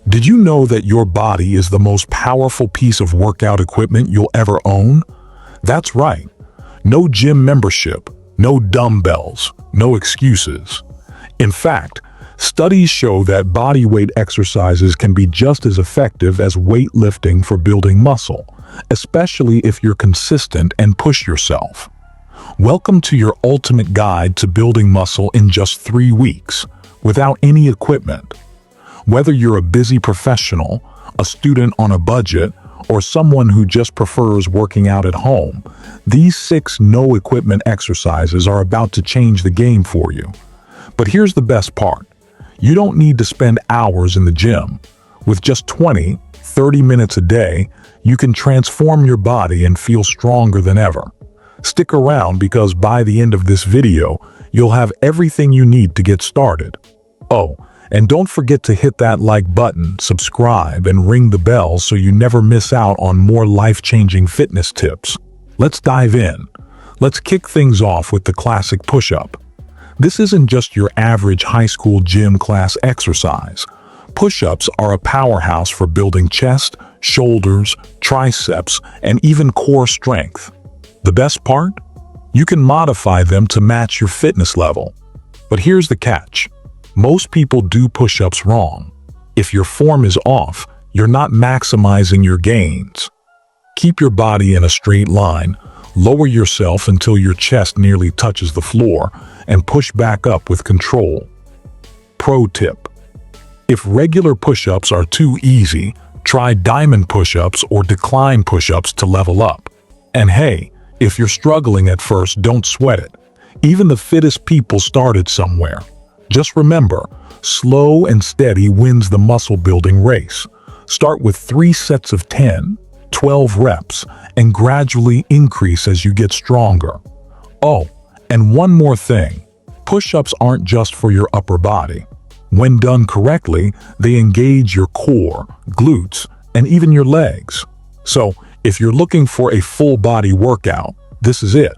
Did you know that your body is the most powerful piece of workout equipment you'll ever own? That's right. No gym membership, no dumbbells, no excuses. In fact, studies show that body weight exercises can be just as effective as weightlifting for building muscle, especially if you're consistent and push yourself. Welcome to your ultimate guide to building muscle in just 3 weeks, without any equipment. Whether you're a busy professional, a student on a budget, or someone who just prefers working out at home, these 6 no-equipment exercises are about to change the game for you. But here's the best part. You don't need to spend hours in the gym. With just 20-30 minutes a day, you can transform your body and feel stronger than ever. Stick around because by the end of this video, you'll have everything you need to get started. Oh, and don't forget to hit that like button, subscribe, and ring the bell so you never miss out on more life-changing fitness tips. Let's dive in. Let's kick things off with the classic push-up. This isn't just your average high school gym class exercise. Push-ups are a powerhouse for building chest, shoulders, triceps, and even core strength. The best part? You can modify them to match your fitness level. But here's the catch. Most people do push-ups wrong. If your form is off, you're not maximizing your gains. Keep your body in a straight line, lower yourself until your chest nearly touches the floor, and push back up with control. Pro tip: if regular push-ups are too easy, try diamond push-ups or decline push-ups to level up. And hey, if you're struggling at first, don't sweat it. Even the fittest people started somewhere. Just remember, slow and steady wins the muscle-building race. Start with 3 sets of 10, 12 reps, and gradually increase as you get stronger. Oh, and one more thing. Push-ups aren't just for your upper body. When done correctly, they engage your core, glutes, and even your legs. So, if you're looking for a full-body workout, this is it.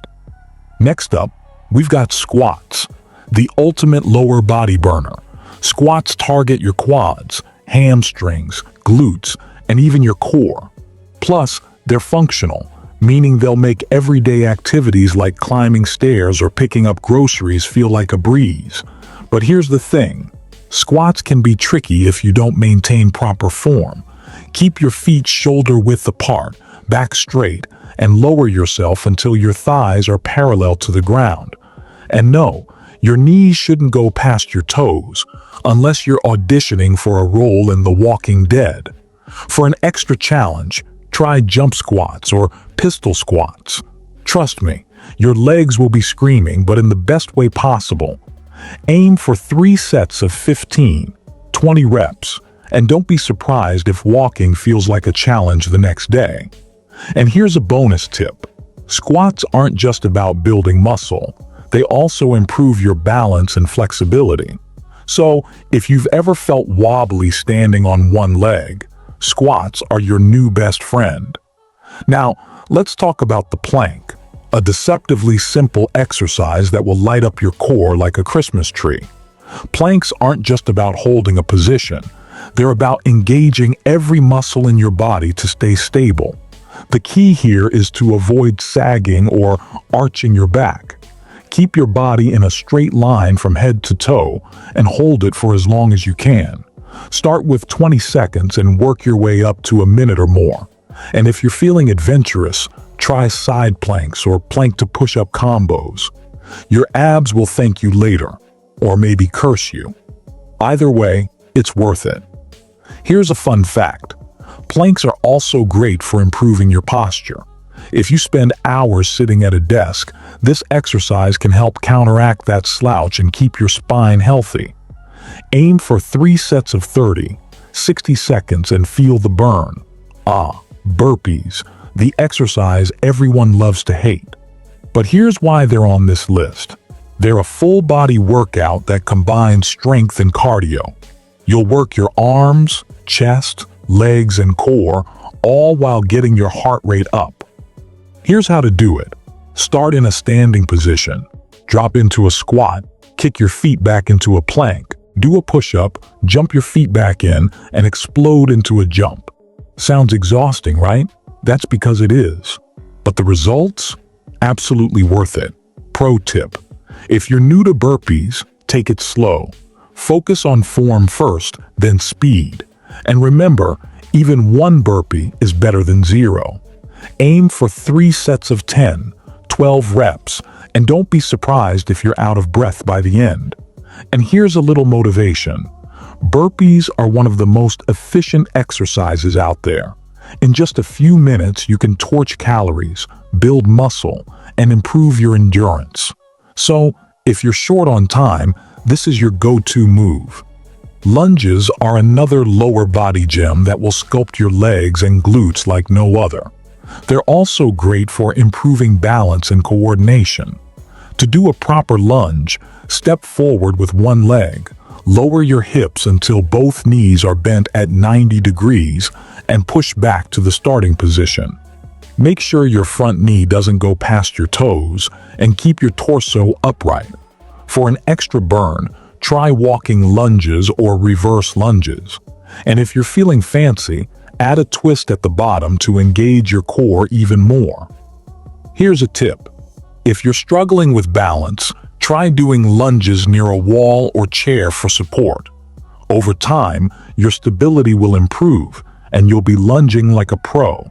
Next up, we've got squats. The ultimate lower body burner. Squats target your quads, hamstrings, glutes, and even your core. Plus, they're functional, meaning they'll make everyday activities like climbing stairs or picking up groceries feel like a breeze. But here's the thing. Squats can be tricky if you don't maintain proper form. Keep your feet shoulder-width apart, back straight, and lower yourself until your thighs are parallel to the ground. And no, your knees shouldn't go past your toes, unless you're auditioning for a role in The Walking Dead. For an extra challenge, try jump squats or pistol squats. Trust me, your legs will be screaming, but in the best way possible. Aim for 3 sets of 15, 20 reps, and don't be surprised if walking feels like a challenge the next day. And here's a bonus tip. Squats aren't just about building muscle. They also improve your balance and flexibility. So, if you've ever felt wobbly standing on one leg, squats are your new best friend. Now, let's talk about the plank, a deceptively simple exercise that will light up your core like a Christmas tree. Planks aren't just about holding a position. They're about engaging every muscle in your body to stay stable. The key here is to avoid sagging or arching your back. Keep your body in a straight line from head to toe and hold it for as long as you can. Start with 20 seconds and work your way up to a minute or more. And if you're feeling adventurous, try side planks or plank to push-up combos. Your abs will thank you later, or maybe curse you. Either way, it's worth it. Here's a fun fact. Planks are also great for improving your posture. If you spend hours sitting at a desk, this exercise can help counteract that slouch and keep your spine healthy. Aim for 3 sets of 30, 60 seconds and feel the burn. Burpees, the exercise everyone loves to hate. But here's why they're on this list. They're a full-body workout that combines strength and cardio. You'll work your arms, chest, legs, and core, all while getting your heart rate up. Here's how to do it. Start in a standing position. Drop into a squat. Kick your feet back into a plank. Do a push-up, jump your feet back in, and explode into a jump. Sounds exhausting, right? That's because it is. But the results? Absolutely worth it. Pro tip: if you're new to burpees, take it slow. Focus on form first, then speed. And remember, even one burpee is better than zero. Aim for 3 sets of 10, 12 reps, and don't be surprised if you're out of breath by the end. And here's a little motivation. Burpees are one of the most efficient exercises out there. In just a few minutes, you can torch calories, build muscle, and improve your endurance. So, if you're short on time, this is your go-to move. Lunges are another lower body gym that will sculpt your legs and glutes like no other. They're also great for improving balance and coordination. To do a proper lunge, step forward with one leg, lower your hips until both knees are bent at 90 degrees, and push back to the starting position. Make sure your front knee doesn't go past your toes, and keep your torso upright. For an extra burn, try walking lunges or reverse lunges. And if you're feeling fancy, add a twist at the bottom to engage your core even more. Here's a tip. If you're struggling with balance, try doing lunges near a wall or chair for support. Over time, your stability will improve, and you'll be lunging like a pro.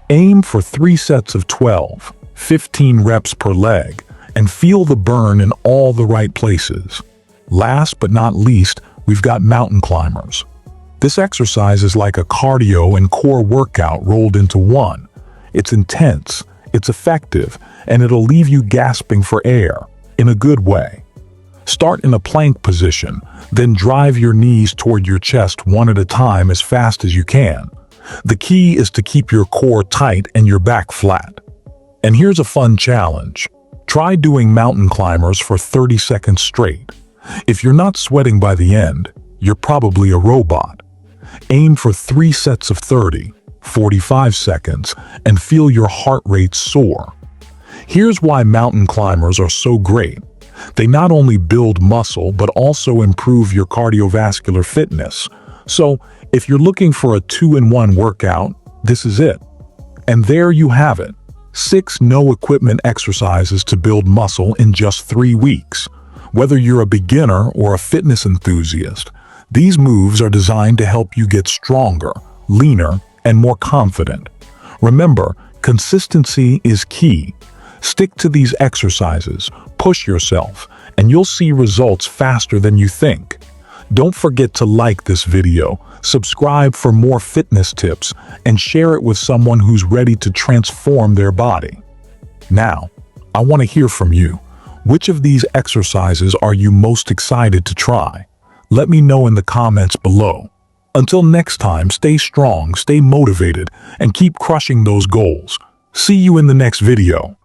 Aim for 3 sets of 12, 15 reps per leg, and feel the burn in all the right places. Last but not least, we've got mountain climbers. This exercise is like a cardio and core workout rolled into one. It's intense, it's effective, and it'll leave you gasping for air, in a good way. Start in a plank position, then drive your knees toward your chest one at a time as fast as you can. The key is to keep your core tight and your back flat. And here's a fun challenge. Try doing mountain climbers for 30 seconds straight. If you're not sweating by the end, you're probably a robot. Aim for 3 sets of 30, 45 seconds, and feel your heart rate soar. Here's why mountain climbers are so great. They not only build muscle, but also improve your cardiovascular fitness. So, if you're looking for a 2-in-1 workout, this is it. And there you have it. 6 no-equipment exercises to build muscle in just 3 weeks. Whether you're a beginner or a fitness enthusiast, these moves are designed to help you get stronger, leaner, and more confident. Remember, consistency is key. Stick to these exercises, push yourself, and you'll see results faster than you think. Don't forget to like this video, subscribe for more fitness tips, and share it with someone who's ready to transform their body. Now, I want to hear from you. Which of these exercises are you most excited to try? Let me know in the comments below. Until next time, stay strong, stay motivated, and keep crushing those goals. See you in the next video.